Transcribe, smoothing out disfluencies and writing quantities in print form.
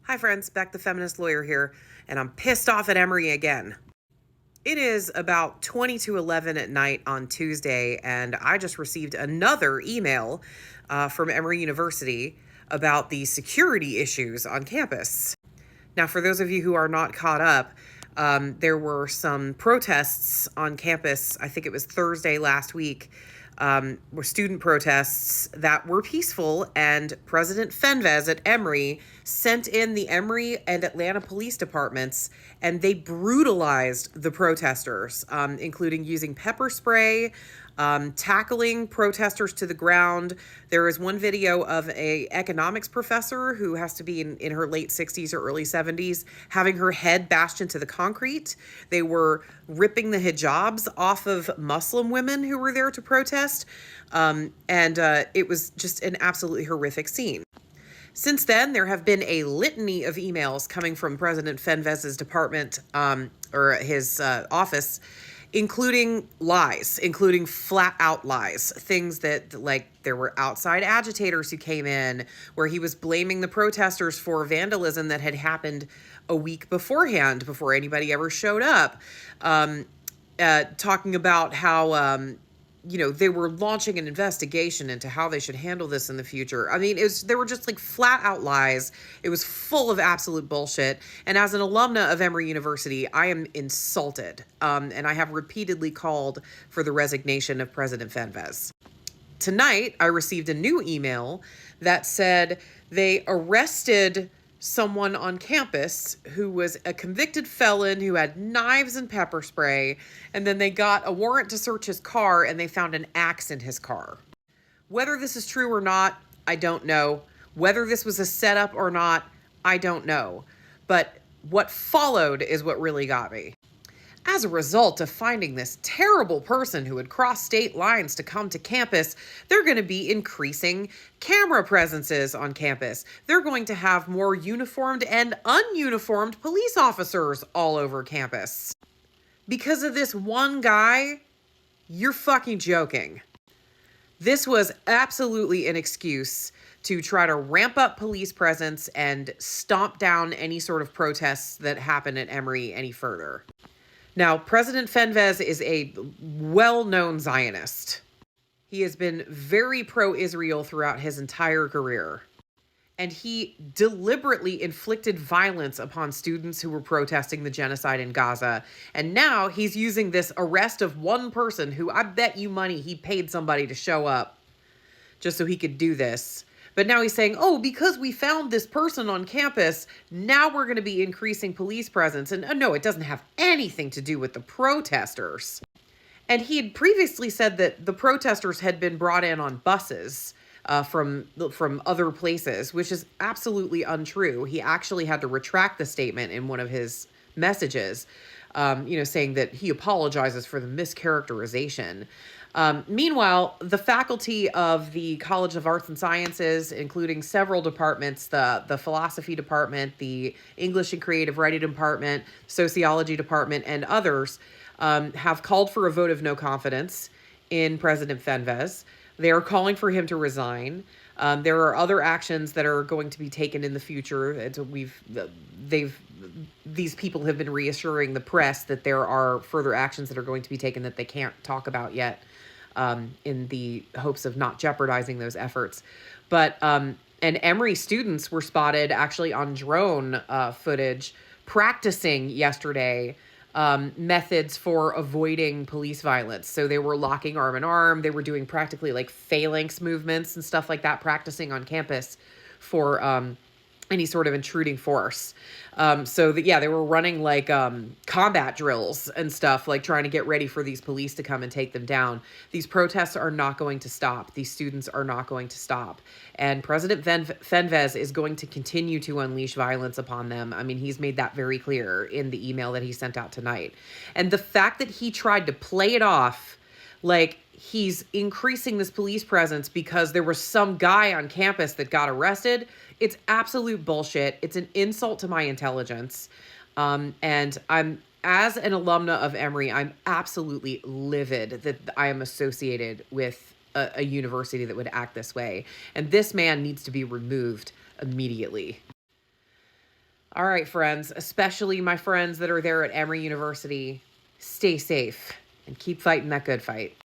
Hi friends, back the feminist lawyer here, and I'm pissed off at Emory again. It is about 20 to 11 at night on Tuesday, and I just received another email from Emory University about the security issues on campus. Now, for those of you who are not caught up, there were some protests on campus. I think it was Thursday last week, were student protests that were peaceful, and President Fenves at Emory sent in the Emory and Atlanta police departments, and they brutalized the protesters, including using pepper spray, tackling protesters to the ground. There is one video of a economics professor who has to be in her late 60s or early 70s having her head bashed into the concrete. They were ripping the hijabs off of Muslim women who were there to protest. And it was just an absolutely horrific scene. Since then, there have been a litany of emails coming from President Fenves's department or his office, including lies, including flat out lies, things that, like, there were outside agitators who came in where he was blaming the protesters for vandalism that had happened a week beforehand before anybody ever showed up, talking about how they were launching an investigation into how they should handle this in the future. I mean, they were just like flat out lies. It was full of absolute bullshit. And as an alumna of Emory University, I am insulted. And I have repeatedly called for the resignation of President Fenves. Tonight, I received a new email that said they arrested someone on campus who was a convicted felon who had knives and pepper spray, and then they got a warrant to search his car and they found an axe in his car. Whether this is true or not, I don't know. Whether this was a setup or not, I don't know. But what followed is what really got me. As a result of finding this terrible person who had crossed state lines to come to campus, they're going to be increasing camera presences on campus. They're going to have more uniformed and ununiformed police officers all over campus. Because of this one guy, you're fucking joking. This was absolutely an excuse to try to ramp up police presence and stomp down any sort of protests that happen at Emory any further. Now, President Fenves is a well-known Zionist. He has been very pro-Israel throughout his entire career. And he deliberately inflicted violence upon students who were protesting the genocide in Gaza. And now he's using this arrest of one person who, I bet you money, he paid somebody to show up just so he could do this. But now he's saying, oh, because we found this person on campus, now we're going to be increasing police presence. And no, it doesn't have anything to do with the protesters. And he had previously said that the protesters had been brought in on buses from other places, which is absolutely untrue. He actually had to retract the statement in one of his messages, saying that he apologizes for the mischaracterization. Meanwhile, the faculty of the College of Arts and Sciences, including several departments, the philosophy department, the English and creative writing department, sociology department, and others, have called for a vote of no confidence in President Fenves. They are calling for him to resign. There are other actions that are going to be taken in the future. These people have been reassuring the press that there are further actions that are going to be taken that they can't talk about yet, in the hopes of not jeopardizing those efforts. But and Emory students were spotted actually on drone footage practicing yesterday methods for avoiding police violence. So they were locking arm in arm. They were doing practically like phalanx movements and stuff like that, practicing on campus for any sort of intruding force. They were running like combat drills and stuff, like trying to get ready for these police to come and take them down. These protests are not going to stop. These students are not going to stop. And President Fenves is going to continue to unleash violence upon them. I mean, he's made that very clear in the email that he sent out tonight. And the fact that he tried to play it off like he's increasing this police presence because there was some guy on campus that got arrested, it's absolute bullshit. It's an insult to my intelligence. And as an alumna of Emory, I'm absolutely livid that I am associated with a university that would act this way. And this man needs to be removed immediately. All right, friends, especially my friends that are there at Emory University, stay safe and keep fighting that good fight.